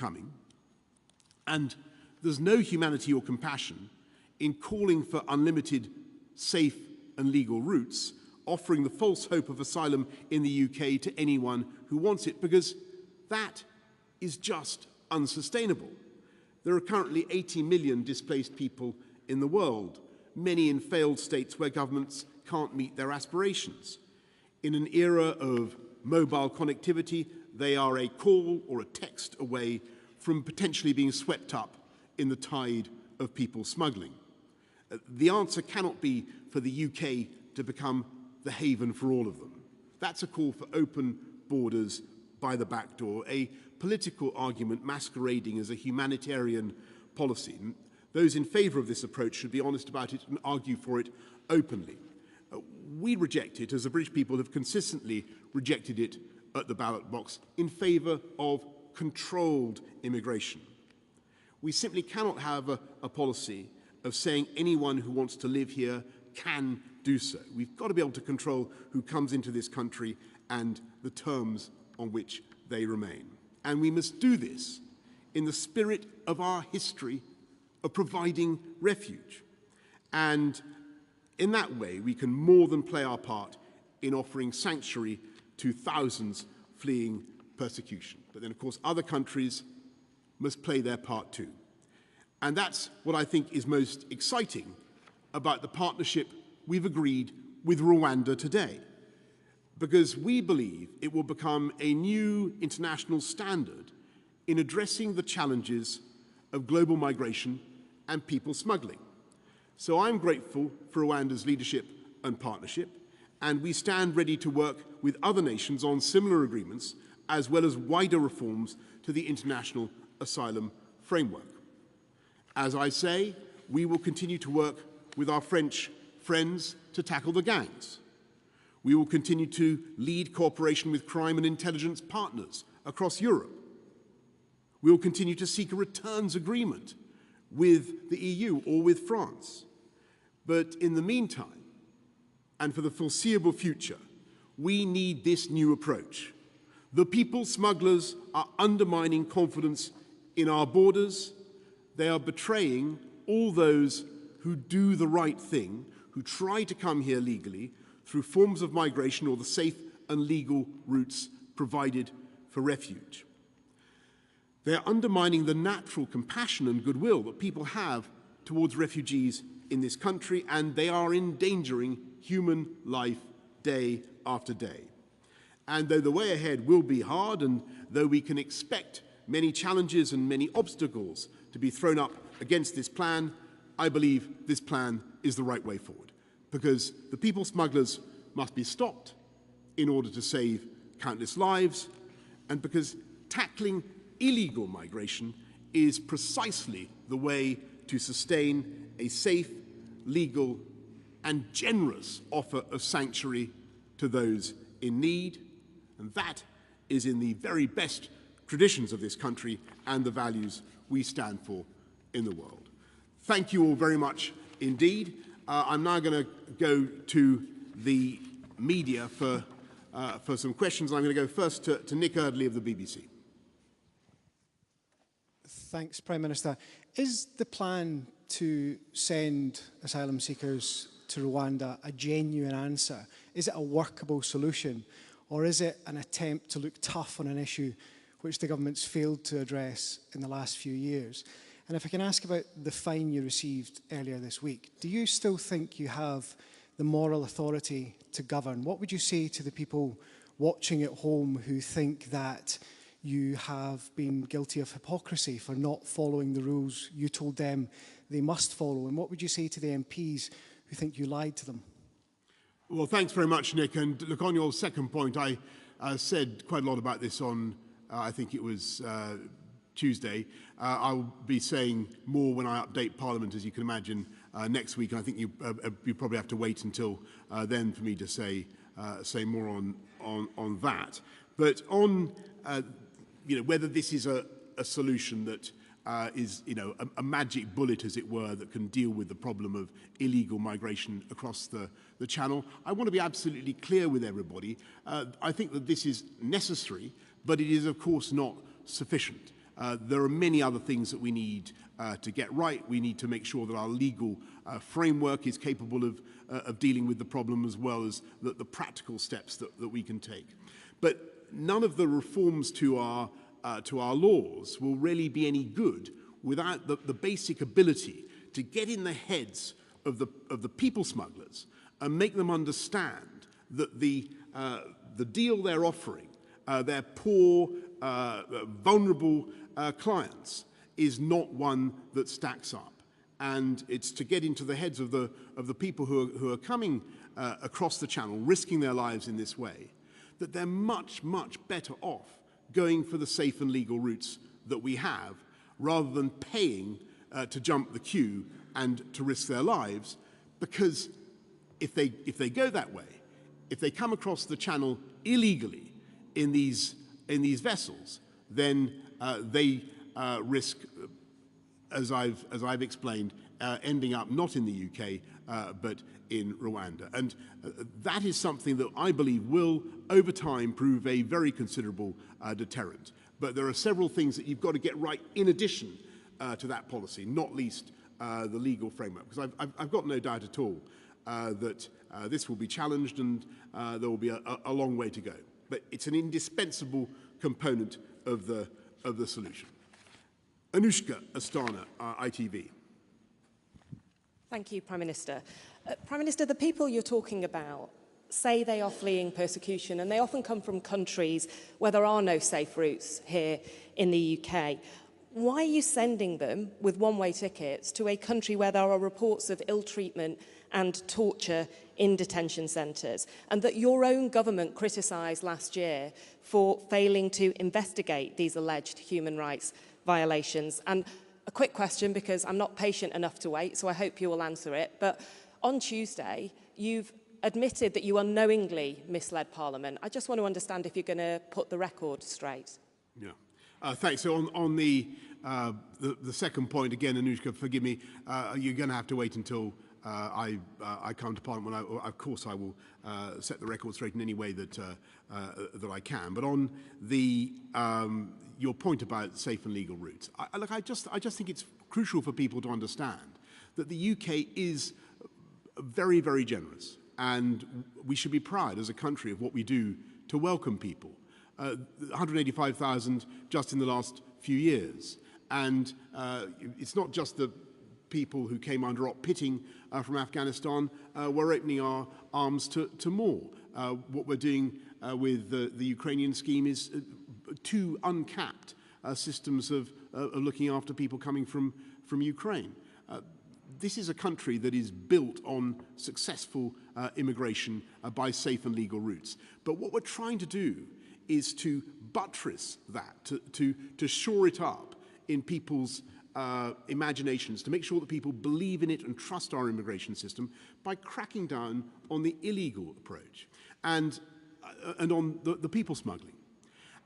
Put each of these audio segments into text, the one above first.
coming. And there's no humanity or compassion in calling for unlimited, safe and legal routes, offering the false hope of asylum in the UK to anyone who wants it, because that is just unsustainable. There are currently 80 million displaced people in the world, many in failed states where governments can't meet their aspirations. In an era of mobile connectivity, they are a call or a text away from potentially being swept up in the tide of people smuggling. The answer cannot be for the UK to become the haven for all of them. That's a call for open borders by the back door, a political argument masquerading as a humanitarian policy. Those in favour of this approach should be honest about it and argue for it openly. We reject it, as the British people have consistently rejected it at the ballot box, in favour of controlled immigration. We simply cannot have a policy of saying anyone who wants to live here can do so. We've got to be able to control who comes into this country and the terms on which they remain. And we must do this in the spirit of our history of providing refuge. And in that way, we can more than play our part in offering sanctuary to thousands fleeing persecution. But then, of course, other countries must play their part too. And that's what I think is most exciting about the partnership we've agreed with Rwanda today, because we believe it will become a new international standard in addressing the challenges of global migration and people smuggling. So I'm grateful for Rwanda's leadership and partnership, and we stand ready to work with other nations on similar agreements, as well as wider reforms to the international asylum framework. As I say, we will continue to work with our French friends to tackle the gangs. We will continue to lead cooperation with crime and intelligence partners across Europe. We will continue to seek a returns agreement with the EU or with France. But in the meantime, and for the foreseeable future, we need this new approach. The people smugglers are undermining confidence in our borders. They are betraying all those who do the right thing, who try to come here legally through forms of migration or the safe and legal routes provided for refuge. They are undermining the natural compassion and goodwill that people have towards refugees in this country, and they are endangering human life day after day. And though the way ahead will be hard, and though we can expect many challenges and many obstacles to be thrown up against this plan, I believe this plan is the right way forward, because the people smugglers must be stopped in order to save countless lives, and because tackling illegal migration is precisely the way to sustain a safe, legal, and generous offer of sanctuary to those in need. And that is in the very best traditions of this country and the values we stand for in the world. Thank you all very much indeed. I'm now going to go to the media for some questions. I'm going to go first to Nick Eardley of the BBC. Thanks, Prime Minister. Is the plan to send asylum seekers to Rwanda a genuine answer? Is it a workable solution? Or is it an attempt to look tough on an issue which the government's failed to address in the last few years? And if I can ask about the fine you received earlier this week, do you still think you have the moral authority to govern? What would you say to the people watching at home who think that you have been guilty of hypocrisy for not following the rules you told them they must follow? And what would you say to the MPs who think you lied to them? Well, thanks very much, Nick. And look, on your second point, I said quite a lot about this on, I think it was Tuesday. I'll be saying more when I update Parliament, as you can imagine, next week. And I think you probably have to wait until then for me to say more on that. But on whether this is a solution that is a magic bullet, as it were, that can deal with the problem of illegal migration across the Channel, I want to be absolutely clear with everybody. I think that this is necessary, but it is, of course, not sufficient. There are many other things that we need to get right. We need to make sure that our legal framework is capable of dealing with the problem, as well as the practical steps that we can take. But none of the reforms to our laws will really be any good without the basic ability to get in the heads of the people smugglers and make them understand that the deal they're offering their poor, vulnerable clients is not one that stacks up. And it's to get into the heads of the people who are coming across the channel, risking their lives in this way, that they're much, much better off going for the safe and legal routes that we have, rather than paying to jump the queue and to risk their lives. Because if they go that way, if they come across the channel illegally in these vessels, then they risk, as I've explained, ending up not in the UK but in Rwanda. And that is something that I believe will, over time, prove a very considerable deterrent. But there are several things that you've got to get right in addition to that policy, not least the legal framework. Because I've got no doubt at all that this will be challenged, and there will be a long way to go. But it's an indispensable component of the solution. Anushka Astana, ITV. Thank you, Prime Minister. Prime Minister, the people you're talking about say they are fleeing persecution, and they often come from countries where there are no safe routes here in the UK. Why are you sending them with one-way tickets to a country where there are reports of ill treatment and torture in detention centres, and that your own government criticised last year for failing to investigate these alleged human rights violations? And a quick question, because I'm not patient enough to wait, so I hope you will answer it. But on Tuesday, you've admitted that you unknowingly misled Parliament. I just want to understand if you're going to put the record straight. Yeah. Thanks. So on the second point, again, Anushka, forgive me, you're going to have to wait until I come to Parliament. Of course, I will set the record straight in any way that I can. But on the your point about safe and legal routes, I just think it's crucial for people to understand that the UK is very, very generous, and we should be proud as a country of what we do to welcome people. 185,000 just in the last few years. And it's not just the people who came under op pitting from Afghanistan. We're opening our arms to more. What we're doing with the Ukrainian scheme is two uncapped systems of looking after people coming from Ukraine. This is a country that is built on successful immigration by safe and legal routes. But what we're trying to do is to buttress that, to shore it up in people's imaginations, to make sure that people believe in it and trust our immigration system by cracking down on the illegal approach and on the people smuggling.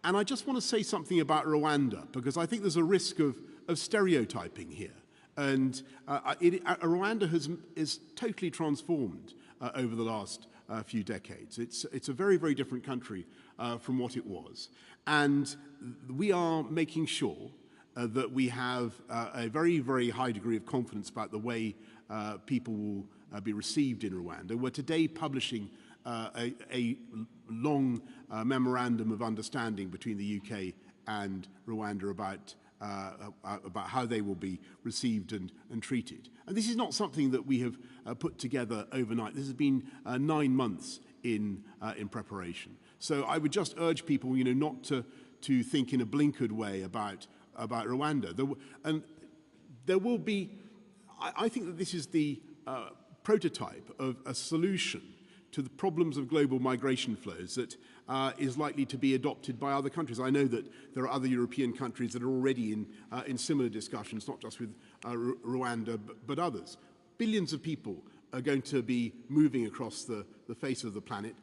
And I just want to say something about Rwanda, because I think there's a risk of stereotyping here. And Rwanda is totally transformed over the last few decades. It's a very, very different country from what it was. And we are making sure that we have a very, very high degree of confidence about the way people will be received in Rwanda. We're today publishing a long memorandum of understanding between the UK and Rwanda about how they will be received and treated. And this is not something that we have put together overnight. This has been 9 months in preparation. So I would just urge people, not to think in a blinkered way about Rwanda. There will be, I think that this is the prototype of a solution to the problems of global migration flows that is likely to be adopted by other countries. I know that there are other European countries that are already in similar discussions, not just with Rwanda, but others. Billions of people are going to be moving across the face of the planet.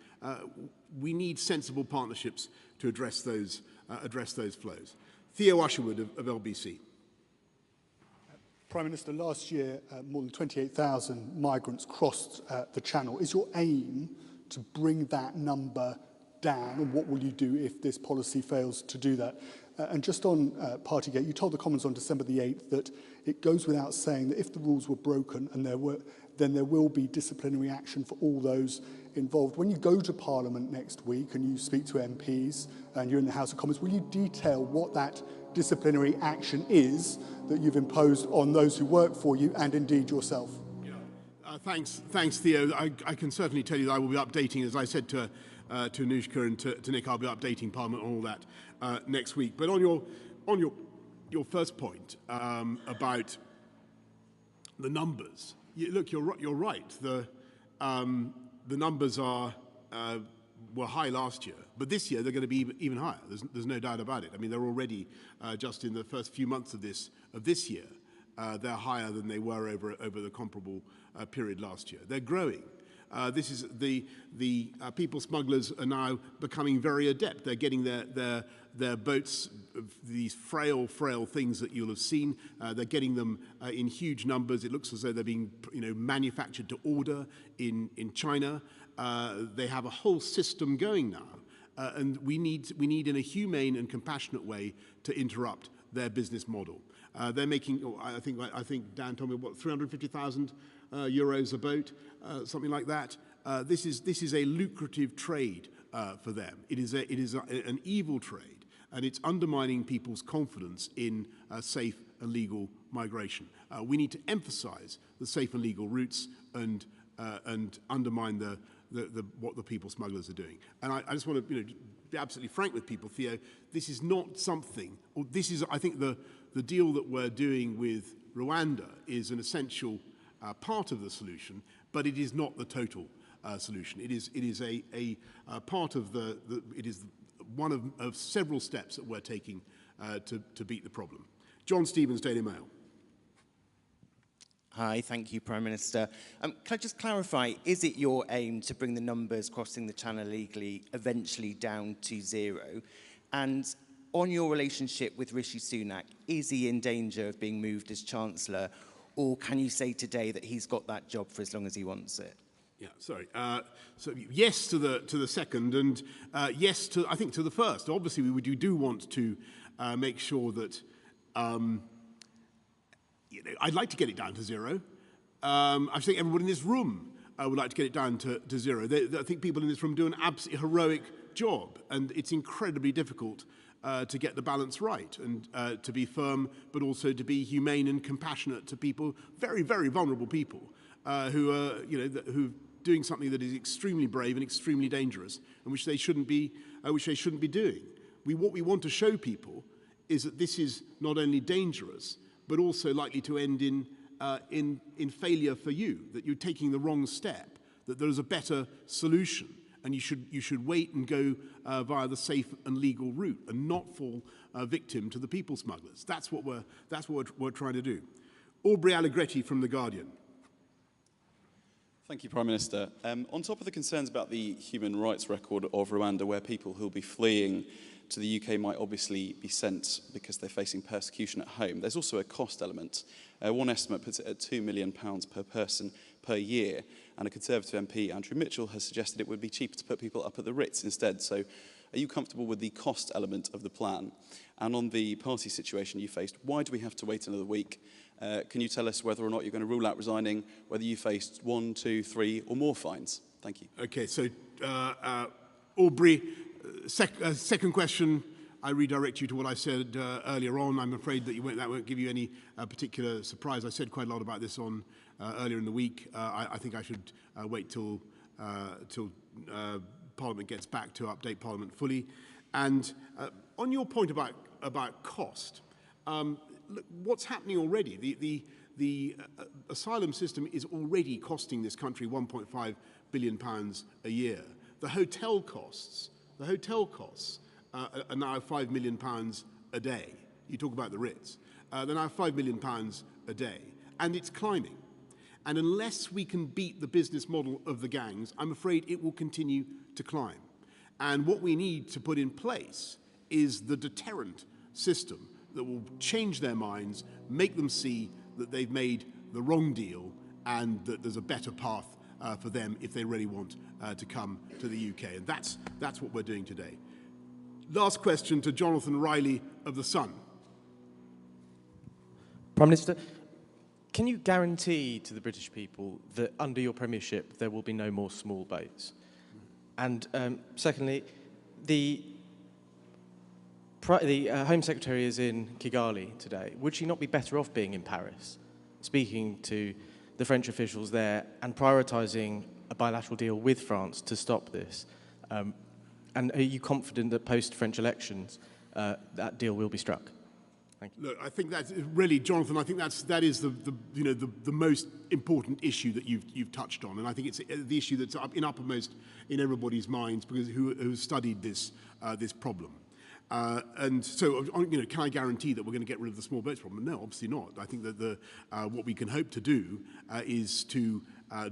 We need sensible partnerships to address those flows. Theo Usherwood of LBC. Prime Minister, last year more than 28,000 migrants crossed the Channel. Is your aim to bring that number down, and what will you do if this policy fails to do that? And just on Partygate, you told the Commons on December the 8th that it goes without saying that if the rules were broken, and then there will be disciplinary action for all those involved. When you go to Parliament next week and you speak to MPs and you're in the House of Commons, will you detail what that disciplinary action is that you've imposed on those who work for you and indeed yourself? Thanks, Theo. I can certainly tell you that I will be updating, as I said to Anushka and to Nick, I'll be updating Parliament on all that next week. But on your first point about the numbers, look, you're right. The numbers were high last year, but this year they're going to be even higher. There's no doubt about it. I mean, they're already just in the first few months of this year, they're higher than they were over the comparable period last year. They're growing. This is the people smugglers are now becoming very adept. They're getting their boats, these frail things that you'll have seen. They're getting them in huge numbers. It looks as though they're being manufactured to order in China. They have a whole system going now, and we need in a humane and compassionate way to interrupt their business model. They're making, I think Dan told me, what, 350,000 euros a boat, something like that. This is a lucrative trade for them. It is an evil trade, and it's undermining people's confidence in safe and legal migration. We need to emphasise the safe and legal routes and undermine what the people smugglers are doing. And I just want to be absolutely frank with people, Theo. This is not something, or this is, I think, the deal that we're doing with Rwanda is an essential part of the solution, but it is not the total solution. It is a part of it is one of several steps that we're taking to beat the problem. John Stevens, Daily Mail. Hi, thank you, Prime Minister. Can I just clarify, is it your aim to bring the numbers crossing the channel illegally eventually down to zero? And on your relationship with Rishi Sunak, is he in danger of being moved as Chancellor, or can you say today that he's got that job for as long as he wants it? Yeah, sorry. So yes to the second, and yes to, I think, to the first. Obviously, we do want to make sure that I'd like to get it down to zero. I think everybody in this room would like to get it down to zero. I think people in this room do an absolutely heroic job, and it's incredibly difficult to get the balance right and to be firm, but also to be humane and compassionate to people, very, very vulnerable people who are, doing something that is extremely brave and extremely dangerous, and which they shouldn't be doing. What we want to show people is that this is not only dangerous, but also likely to end in failure for you, that you're taking the wrong step, that there is a better solution, and you should wait and go via the safe and legal route and not fall victim to the people smugglers. That's what we're trying to do. Aubrey Allegretti from The Guardian. Thank you, Prime Minister. On top of the concerns about the human rights record of Rwanda, where people who will be fleeing to the UK might obviously be sent because they're facing persecution at home, there's also a cost element. One estimate puts it at £2 million per person per year, and a Conservative MP, Andrew Mitchell, has suggested it would be cheaper to put people up at the Ritz instead. So are you comfortable with the cost element of the plan? And on the party situation you faced, why do we have to wait another week? Can you tell us whether or not you're going to rule out resigning, whether you faced 1, 2, 3 or more fines? Thank you. Okay, so Aubrey, second question, I redirect you to what I said earlier on. I'm afraid that that won't give you any particular surprise. I said quite a lot about this on earlier in the week. I think I should wait till Parliament gets back to update Parliament fully. And on your point about cost, look, what's happening already? The asylum system is already costing this country £1.5 billion a year. The hotel costs are now £5 million a day. You talk about the Ritz. They're now £5 million a day, and it's climbing. And unless we can beat the business model of the gangs, I'm afraid it will continue to climb. And what we need to put in place is the deterrent system that will change their minds, make them see that they've made the wrong deal and that there's a better path for them if they really want to come to the UK. And that's what we're doing today. Last question to Jonathan Riley of The Sun. Prime Minister, can you guarantee to the British people that under your premiership there will be no more small boats? And secondly, the Home Secretary is in Kigali today. Would she not be better off being in Paris, speaking to the French officials there and prioritising a bilateral deal with France to stop this? And are you confident that post-French elections that deal will be struck? Thank you. Look, I think that's really, Jonathan. I think that is the most important issue that you've touched on, and I think it's the issue that's uppermost in everybody's minds because who studied this problem. And so, can I guarantee that we're going to get rid of the small boats problem? No, obviously not. I think that what we can hope to do is to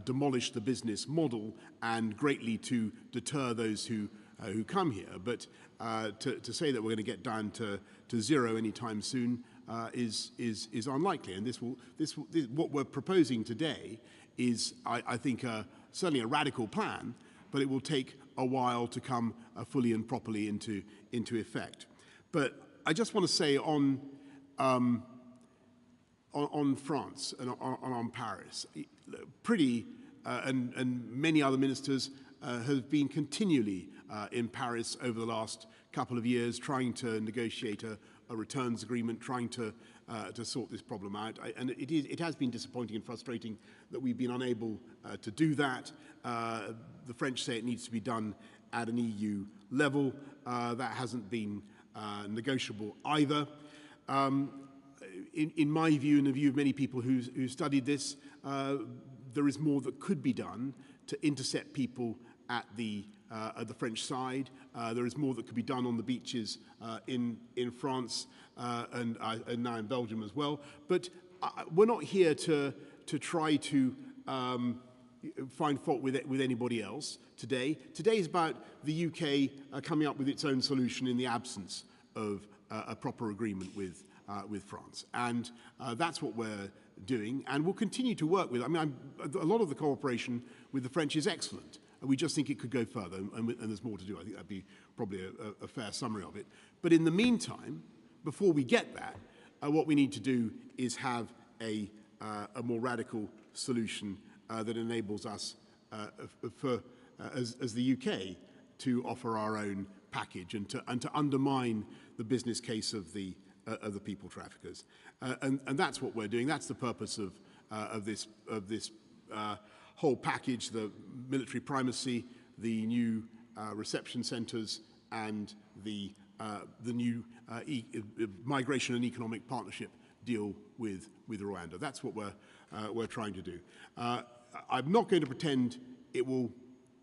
demolish the business model and greatly to deter those who come here. But to say that we're going to get down to zero anytime soon is unlikely. And what we're proposing today is, I think, certainly a radical plan, but it will take a while to come fully and properly into effect. But I just want to say on France and on Paris, Priti and many other ministers have been continually in Paris over the last couple of years, trying to negotiate a returns agreement, trying to sort this problem out. And it has been disappointing and frustrating that we've been unable to do that. The French say it needs to be done at an EU level. That hasn't been negotiable either. In my view, and the view of many people who studied this, there is more that could be done to intercept people at the French side. There is more that could be done on the beaches in France and now in Belgium as well. But we're not here to try to find fault with anybody else today. Today is about the UK coming up with its own solution in the absence of a proper agreement with France. And that's what we're doing, and we'll continue to work with. I mean, a lot of the cooperation with the French is excellent. We just think it could go further, and there's more to do. I think that'd be probably a fair summary of it. But in the meantime, before we get that, what we need to do is have a more radical solution that enables us, as the UK, to offer our own package and to undermine the business case of the people traffickers, and that's what we're doing. That's the purpose of this whole package: the military primacy, the new reception centres, and the new migration and economic partnership deal with Rwanda. That's what we're trying to do. I'm not going to pretend it will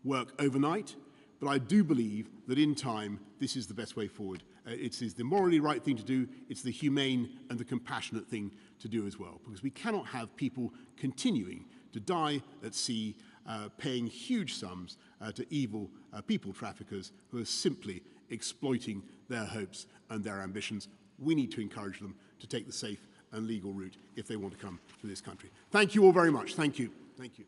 work overnight, but I do believe that in time this is the best way forward. It is the morally right thing to do. It's the humane and the compassionate thing to do as well, because we cannot have people continuing to die at sea, paying huge sums to evil people traffickers who are simply exploiting their hopes and their ambitions. We need to encourage them to take the safe and legal route if they want to come to this country. Thank you all very much. Thank you. Thank you.